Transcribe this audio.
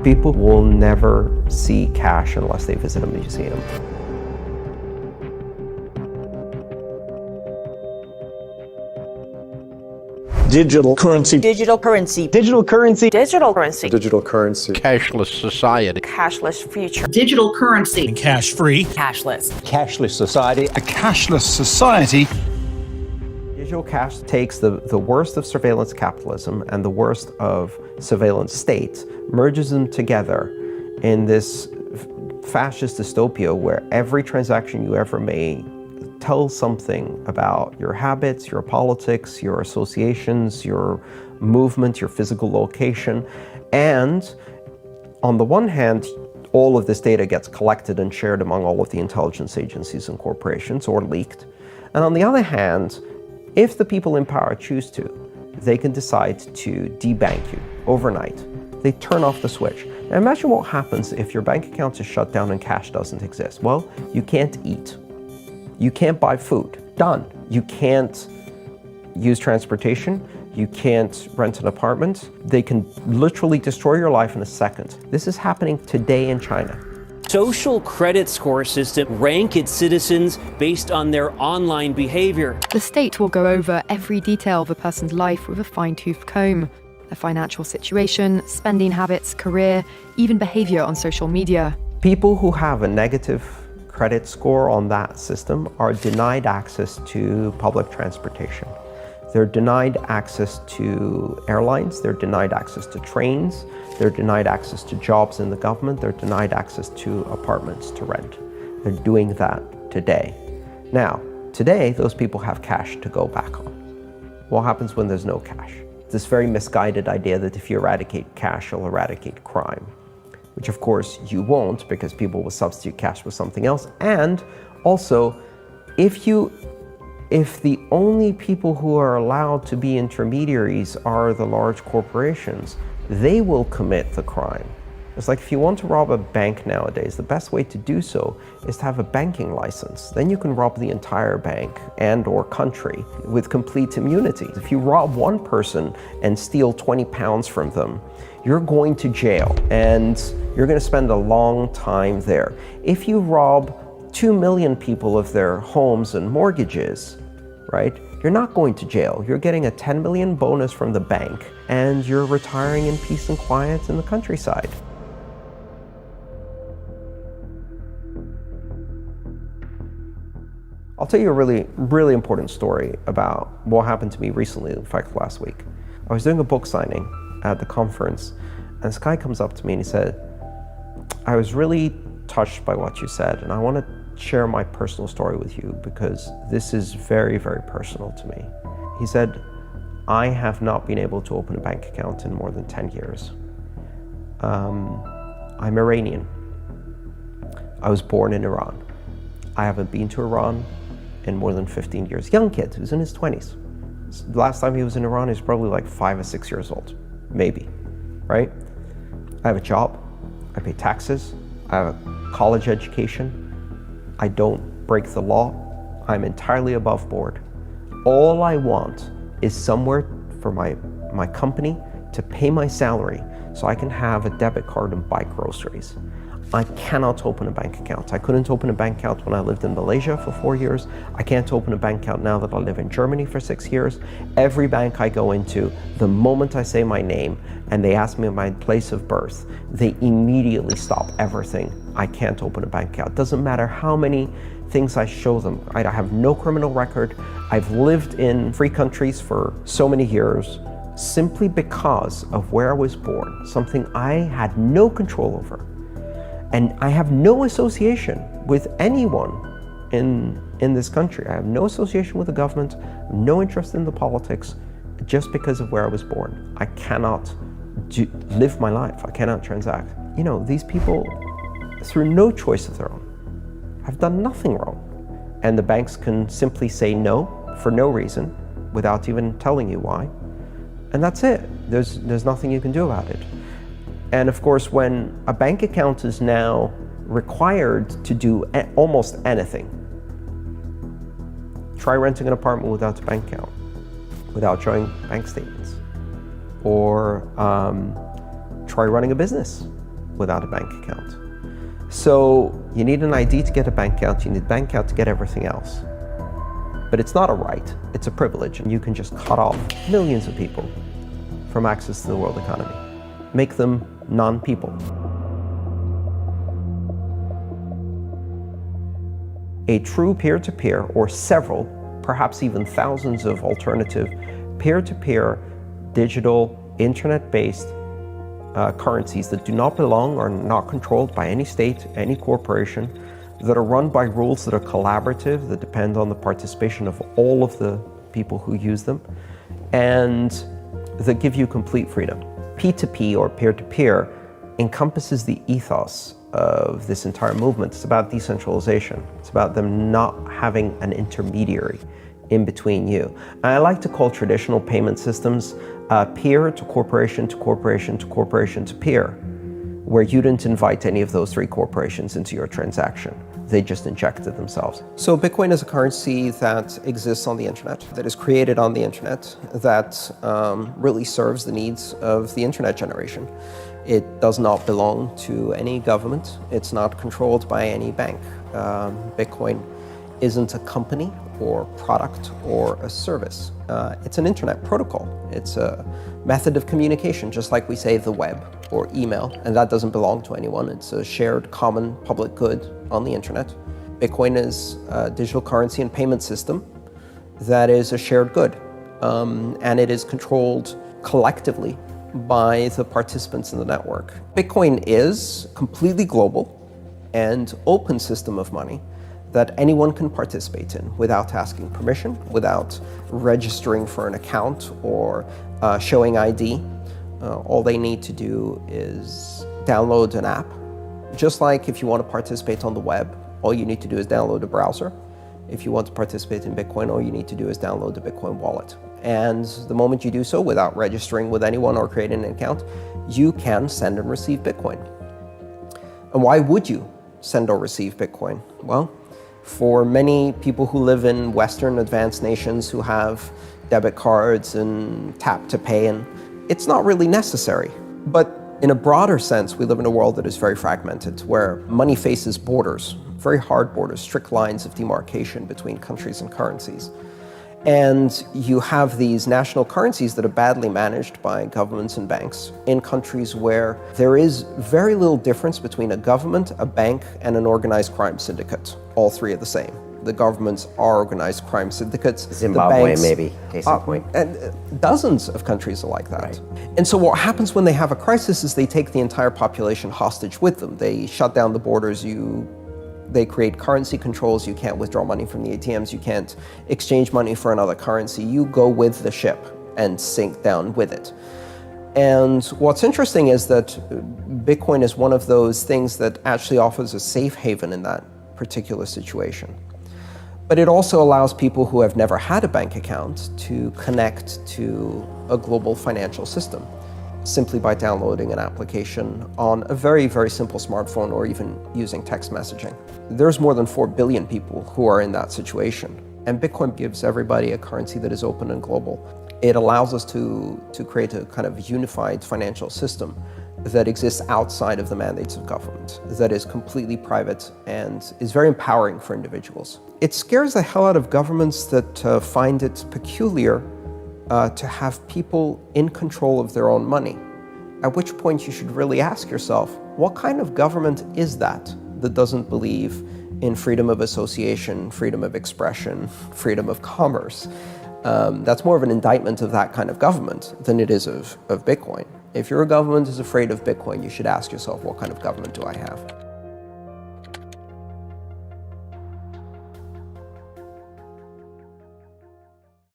People will never see cash unless they visit a museum. Digital currency. Digital currency. Digital currency. Digital currency. Digital currency. Cashless society. Cashless future. Digital currency. Cash-free. Cashless. Cashless society. A cashless society. Digital cash takes the worst of surveillance capitalism and the worst of surveillance states, merges them together in this fascist dystopia where every transaction you ever made tells something about your habits, your politics, your associations, your movement, your physical location. And on the one hand, all of this data gets collected and shared among all of the intelligence agencies and corporations, or leaked. And on the other hand, if the people in power choose to, they can decide to debank you overnight. They turn off the switch. Now imagine what happens if your bank account is shut down and cash doesn't exist. Well, you can't eat. You can't buy food. Done. You can't use transportation. You can't rent an apartment. They can literally destroy your life in a second. This is happening today in China. Social credit score system rank its citizens based on their online behavior. The state will go over every detail of a person's life with a fine-tooth comb. Their financial situation, spending habits, career, even behavior on social media. People who have a negative credit score on that system are denied access to public transportation. They're denied access to airlines, they're denied access to trains, they're denied access to jobs in the government, they're denied access to apartments to rent. They're doing that today. Now, today, those people have cash to go back on. What happens when there's no cash? This very misguided idea that if you eradicate cash, you'll eradicate crime, which of course you won't, because people will substitute cash with something else. And also, if the only people who are allowed to be intermediaries are the large corporations, they will commit the crime. It's like if you want to rob a bank nowadays, the best way to do so is to have a banking license. Then you can rob the entire bank and or country with complete immunity. If you rob one person and steal 20 pounds from them, you're going to jail and you're going to spend a long time there. If you rob 2 million people of their homes and mortgages, right, you're not going to jail. You're getting a 10 million bonus from the bank and you're retiring in peace and quiet in the countryside. I'll tell you a really, really important story about what happened to me recently, in fact, last week. I was doing a book signing at the conference, and this guy comes up to me and he said, I was really touched by what you said, and I want to share my personal story with you because this is very, very personal to me. He said, I have not been able to open a bank account in more than 10 years. I'm Iranian. I was born in Iran. I haven't been to Iran in more than 15 years. Young kid who's in his 20s. The last time he was in Iran, he was probably like 5 or 6 years old, maybe, right? I have a job, I pay taxes, I have a college education, I don't break the law, I'm entirely above board. All I want is somewhere for my company to pay my salary so I can have a debit card and buy groceries. I cannot open a bank account. I couldn't open a bank account when I lived in Malaysia for 4 years. I can't open a bank account now that I live in Germany for 6 years. Every bank I go into, the moment I say my name and they ask me my place of birth, they immediately stop everything. I can't open a bank account. Doesn't matter how many things I show them. I have no criminal record. I've lived in free countries for so many years simply because of where I was born, something I had no control over. And I have no association with anyone in this country. I have no association with the government, no interest in the politics, just because of where I was born. I cannot live my life. I cannot transact. You know, these people, through no choice of their own, have done nothing wrong. And the banks can simply say no for no reason without even telling you why. And that's it. There's nothing you can do about it. And of course, when a bank account is now required to do almost anything, try renting an apartment without a bank account, without showing bank statements, or try running a business without a bank account. So you need an ID to get a bank account, you need a bank account to get everything else. But it's not a right, it's a privilege, and you can just cut off millions of people from access to the world economy. Make them non-people. A true peer-to-peer, or several, perhaps even thousands of alternative peer-to-peer digital internet-based currencies that do not belong or are not controlled by any state, any corporation, that are run by rules that are collaborative, that depend on the participation of all of the people who use them, and that give you complete freedom. P2P, or peer-to-peer, encompasses the ethos of this entire movement. It's about decentralization. It's about them not having an intermediary in between you. And I like to call traditional payment systems peer to corporation to corporation to corporation to peer, where you didn't invite any of those three corporations into your transaction. They just injected themselves. So Bitcoin is a currency that exists on the internet, that is created on the internet, that really serves the needs of the internet generation. It does not belong to any government. It's not controlled by any bank. Bitcoin isn't a company or product or a service. It's an internet protocol. It's a method of communication, just like we say the web or email, and that doesn't belong to anyone. It's a shared common public good on the internet. Bitcoin is a digital currency and payment system that is a shared good, and it is controlled collectively by the participants in the network. Bitcoin is completely global and open system of money that anyone can participate in without asking permission, without registering for an account or showing ID. All they need to do is download an app. Just like if you want to participate on the web, all you need to do is download a browser. If you want to participate in Bitcoin, all you need to do is download the Bitcoin wallet. And the moment you do so without registering with anyone or creating an account, you can send and receive Bitcoin. And why would you send or receive Bitcoin? Well, for many people who live in Western advanced nations who have debit cards and tap to pay, and it's not really necessary. But in a broader sense, we live in a world that is very fragmented, where money faces borders, very hard borders, strict lines of demarcation between countries and currencies. And you have these national currencies that are badly managed by governments and banks in countries where there is very little difference between a government, a bank, and an organized crime syndicate. All three are the same. The governments are organized crime syndicates. Zimbabwe, the banks, maybe, case in point. And dozens of countries are like that. Right. And so what happens when they have a crisis is they take the entire population hostage with them. They shut down the borders. They create currency controls. You can't withdraw money from the ATMs. You can't exchange money for another currency. You go with the ship and sink down with it. And what's interesting is that Bitcoin is one of those things that actually offers a safe haven in that particular situation. But it also allows people who have never had a bank account to connect to a global financial system simply by downloading an application on a very, very simple smartphone or even using text messaging. There's more than 4 billion people who are in that situation. And Bitcoin gives everybody a currency that is open and global. It allows us to create a kind of unified financial system that exists outside of the mandates of government, that is completely private and is very empowering for individuals. It scares the hell out of governments that find it peculiar to have people in control of their own money, at which point you should really ask yourself, what kind of government is that doesn't believe in freedom of association, freedom of expression, freedom of commerce? That's more of an indictment of that kind of government than it is of Bitcoin. If your government is afraid of Bitcoin, you should ask yourself, what kind of government do I have?